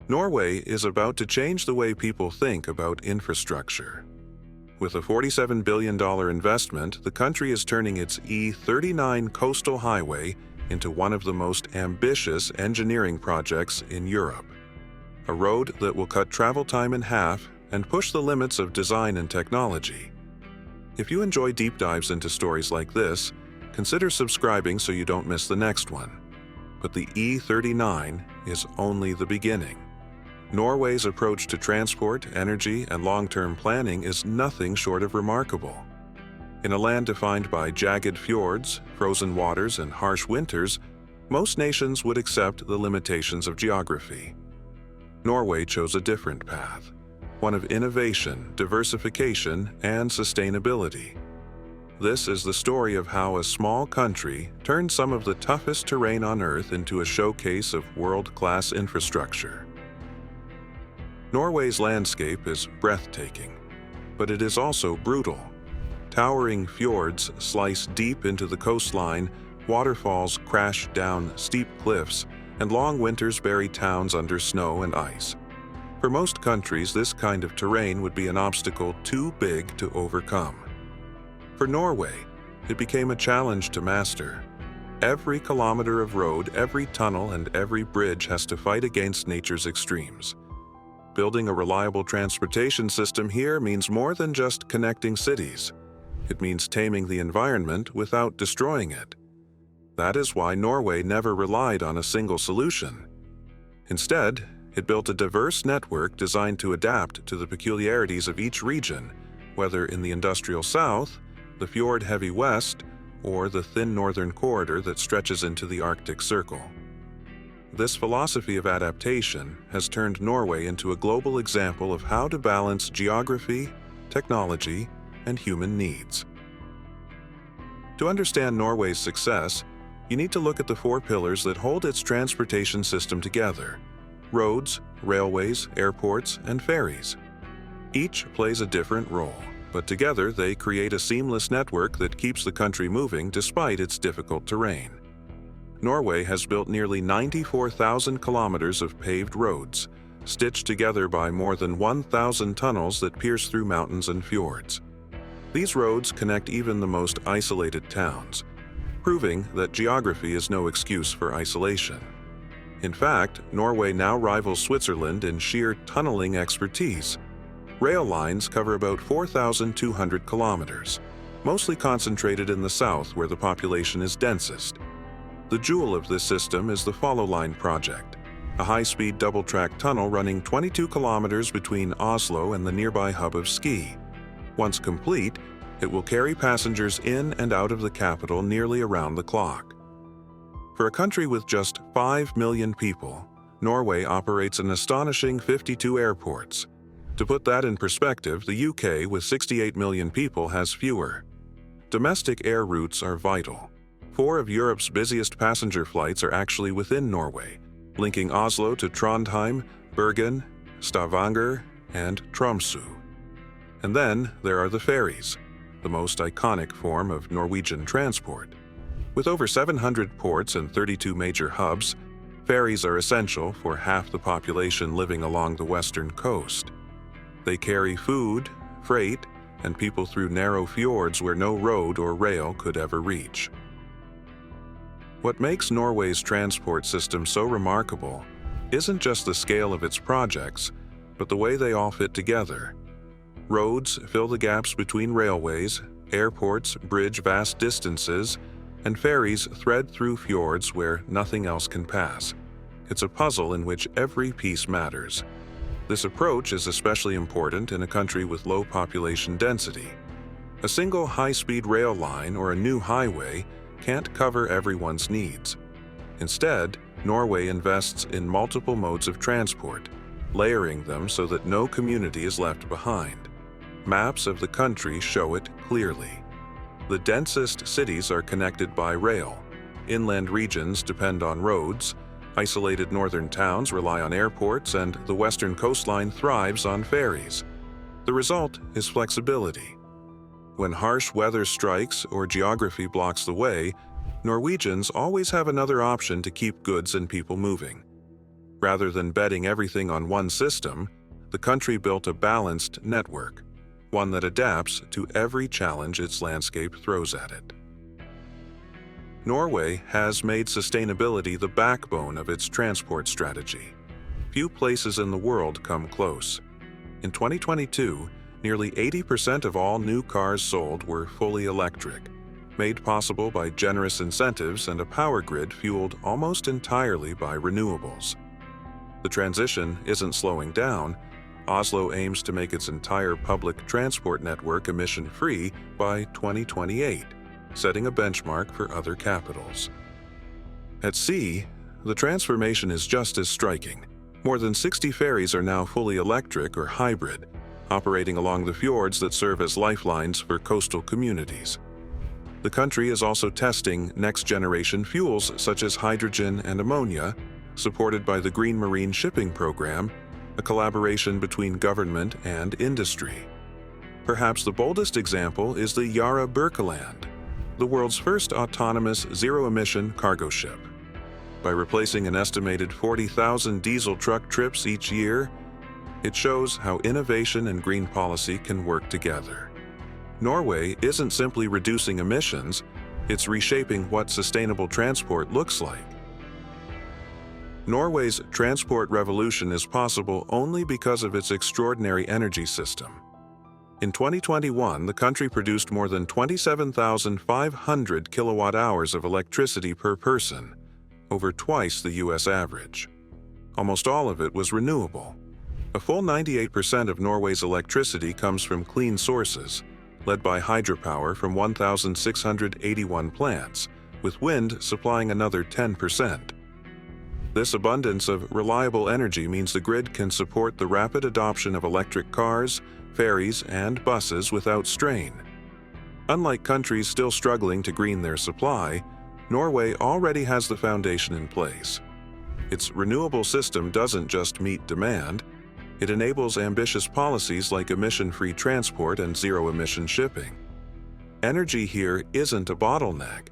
Norway is about to change the way people think about infrastructure. With a $47 billion investment, the country is turning its E39 coastal highway into one of the most ambitious engineering projects in Europe. A road that will cut travel time in half and push the limits of design and technology. If you enjoy deep dives into stories like this, consider subscribing so you don't miss the next one. But the E39 is only the beginning. Norway's approach to transport, energy, and long-term planning is nothing short of remarkable. In a land defined by jagged fjords, frozen waters, and harsh winters, most nations would accept the limitations of geography. Norway chose a different path, one of innovation, diversification, and sustainability. This is the story of how a small country turned some of the toughest terrain on Earth into a showcase of world-class infrastructure. Norway's landscape is breathtaking, but it is also brutal. Towering fjords slice deep into the coastline, waterfalls crash down steep cliffs, and long winters bury towns under snow and ice. For most countries, this kind of terrain would be an obstacle too big to overcome. For Norway, it became a challenge to master. Every kilometer of road, every tunnel, and every bridge has to fight against nature's extremes. Building a reliable transportation system here means more than just connecting cities. It means taming the environment without destroying it. That is why Norway never relied on a single solution. Instead, it built a diverse network designed to adapt to the peculiarities of each region, whether in the industrial south, the fjord-heavy west, or the thin northern corridor that stretches into the Arctic Circle. This philosophy of adaptation has turned Norway into a global example of how to balance geography, technology, and human needs. To understand Norway's success, you need to look at the four pillars that hold its transportation system together: roads, railways, airports, and ferries. Each plays a different role, but together they create a seamless network that keeps the country moving despite its difficult terrain. Norway has built nearly 94,000 kilometers of paved roads, stitched together by more than 1,000 tunnels that pierce through mountains and fjords. These roads connect even the most isolated towns, proving that geography is no excuse for isolation. In fact, Norway now rivals Switzerland in sheer tunneling expertise. Rail lines cover about 4,200 kilometers, mostly concentrated in the south where the population is densest. The jewel of this system is the Follow Line project, a high-speed double-track tunnel running 22 kilometers between Oslo and the nearby hub of Ski. Once complete, it will carry passengers in and out of the capital nearly around the clock. For a country with just 5 million people, Norway operates an astonishing 52 airports. To put that in perspective, the UK, with 68 million people, has fewer. Domestic air routes are vital. 4 of Europe's busiest passenger flights are actually within Norway, linking Oslo to Trondheim, Bergen, Stavanger, and Tromsø. And then there are the ferries, the most iconic form of Norwegian transport. With over 700 ports and 32 major hubs, ferries are essential for half the population living along the western coast. They carry food, freight, and people through narrow fjords where no road or rail could ever reach. What makes Norway's transport system so remarkable isn't just the scale of its projects, but the way they all fit together. Roads fill the gaps between railways, airports bridge vast distances, and ferries thread through fjords where nothing else can pass. It's a puzzle in which every piece matters. This approach is especially important in a country with low population density. A single high-speed rail line or a new highway can't cover everyone's needs. Instead, Norway invests in multiple modes of transport, layering them so that no community is left behind. Maps of the country show it clearly. The densest cities are connected by rail. Inland regions depend on roads, isolated northern towns rely on airports, and the western coastline thrives on ferries. The result is flexibility. When harsh weather strikes or geography blocks the way, Norwegians always have another option to keep goods and people moving. Rather than betting everything on one system, the country built a balanced network, one that adapts to every challenge its landscape throws at it. Norway has made sustainability the backbone of its transport strategy. Few places in the world come close. In 2022, nearly 80% of all new cars sold were fully electric, made possible by generous incentives and a power grid fueled almost entirely by renewables. The transition isn't slowing down. Oslo aims to make its entire public transport network emission-free by 2028, setting a benchmark for other capitals. At sea, the transformation is just as striking. More than 60 ferries are now fully electric or hybrid, operating along the fjords that serve as lifelines for coastal communities. The country is also testing next-generation fuels such as hydrogen and ammonia, supported by the Green Marine Shipping Program, a collaboration between government and industry. Perhaps the boldest example is the Yara Birkeland, the world's first autonomous zero-emission cargo ship. By replacing an estimated 40,000 diesel truck trips each year, it shows how innovation and green policy can work together. Norway isn't simply reducing emissions, it's reshaping what sustainable transport looks like. Norway's transport revolution is possible only because of its extraordinary energy system. In 2021, the country produced more than 27,500 kilowatt-hours of electricity per person, over twice the U.S. average. Almost all of it was renewable. A full 98% of Norway's electricity comes from clean sources, led by hydropower from 1,681 plants, with wind supplying another 10%. This abundance of reliable energy means the grid can support the rapid adoption of electric cars, ferries, and buses without strain. Unlike countries still struggling to green their supply, Norway already has the foundation in place. Its renewable system doesn't just meet demand, it enables ambitious policies like emission-free transport and zero-emission shipping. Energy here isn't a bottleneck.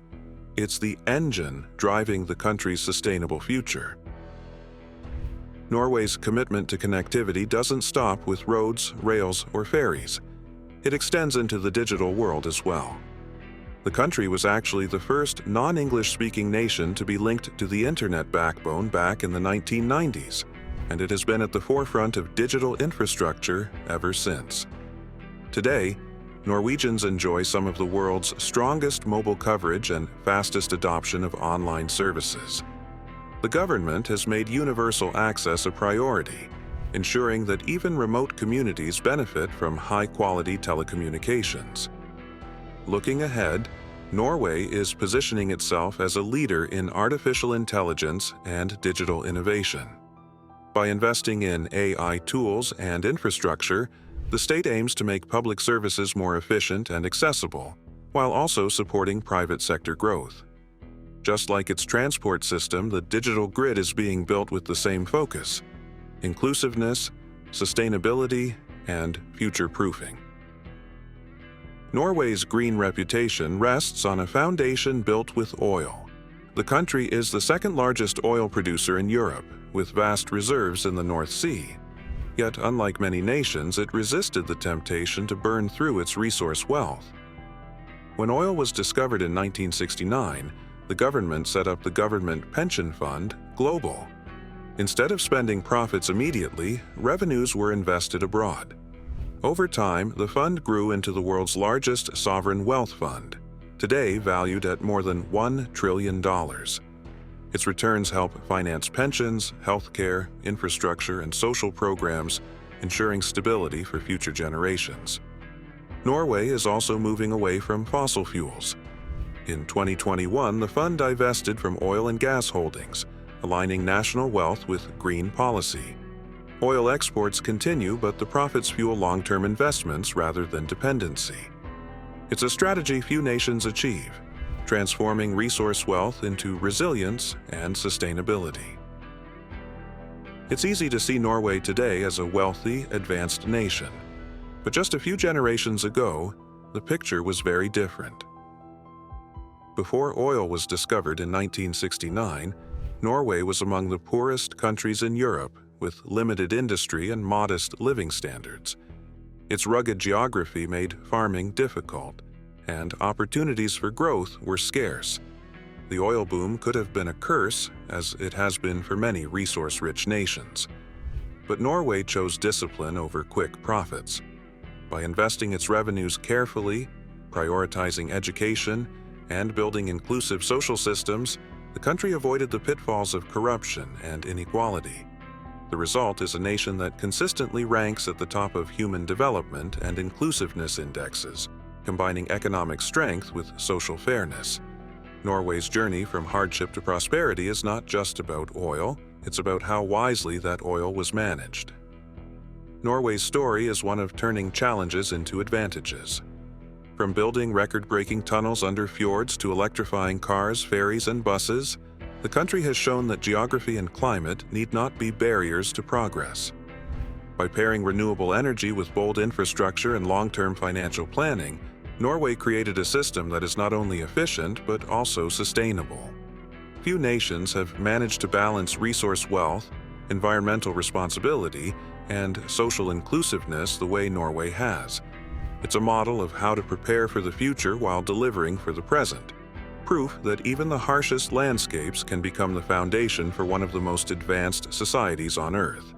It's the engine driving the country's sustainable future. Norway's commitment to connectivity doesn't stop with roads, rails, or ferries. It extends into the digital world as well. The country was actually the first non-English-speaking nation to be linked to the internet backbone back in the 1990s, and it has been at the forefront of digital infrastructure ever since. Today, Norwegians enjoy some of the world's strongest mobile coverage and fastest adoption of online services. The government has made universal access a priority, ensuring that even remote communities benefit from high-quality telecommunications. Looking ahead, Norway is positioning itself as a leader in artificial intelligence and digital innovation. By investing in AI tools and infrastructure, the state aims to make public services more efficient and accessible, while also supporting private sector growth. Just like its transport system, the digital grid is being built with the same focus: inclusiveness, sustainability, and future-proofing. Norway's green reputation rests on a foundation built with oil. The country is the second-largest oil producer in Europe, with vast reserves in the North Sea. Yet, unlike many nations, it resisted the temptation to burn through its resource wealth. When oil was discovered in 1969, the government set up the Government Pension Fund Global. Instead of spending profits immediately, revenues were invested abroad. Over time, the fund grew into the world's largest sovereign wealth fund, today valued at more than $1 trillion. Its returns help finance pensions, healthcare, infrastructure, and social programs, ensuring stability for future generations. Norway is also moving away from fossil fuels. In 2021, the fund divested from oil and gas holdings, aligning national wealth with green policy. Oil exports continue, but the profits fuel long-term investments rather than dependency. It's a strategy few nations achieve, transforming resource wealth into resilience and sustainability. It's easy to see Norway today as a wealthy, advanced nation. But just a few generations ago, the picture was very different. Before oil was discovered in 1969, Norway was among the poorest countries in Europe, with limited industry and modest living standards. Its rugged geography made farming difficult, and opportunities for growth were scarce. The oil boom could have been a curse, as it has been for many resource-rich nations. But Norway chose discipline over quick profits. By investing its revenues carefully, prioritizing education, and building inclusive social systems, the country avoided the pitfalls of corruption and inequality. The result is a nation that consistently ranks at the top of human development and inclusiveness indexes, combining economic strength with social fairness. Norway's journey from hardship to prosperity is not just about oil, it's about how wisely that oil was managed. Norway's story is one of turning challenges into advantages. From building record-breaking tunnels under fjords to electrifying cars, ferries, and buses, the country has shown that geography and climate need not be barriers to progress. By pairing renewable energy with bold infrastructure and long-term financial planning, Norway created a system that is not only efficient but also sustainable. Few nations have managed to balance resource wealth, environmental responsibility, and social inclusiveness the way Norway has. It's a model of how to prepare for the future while delivering for the present. Proof that even the harshest landscapes can become the foundation for one of the most advanced societies on Earth.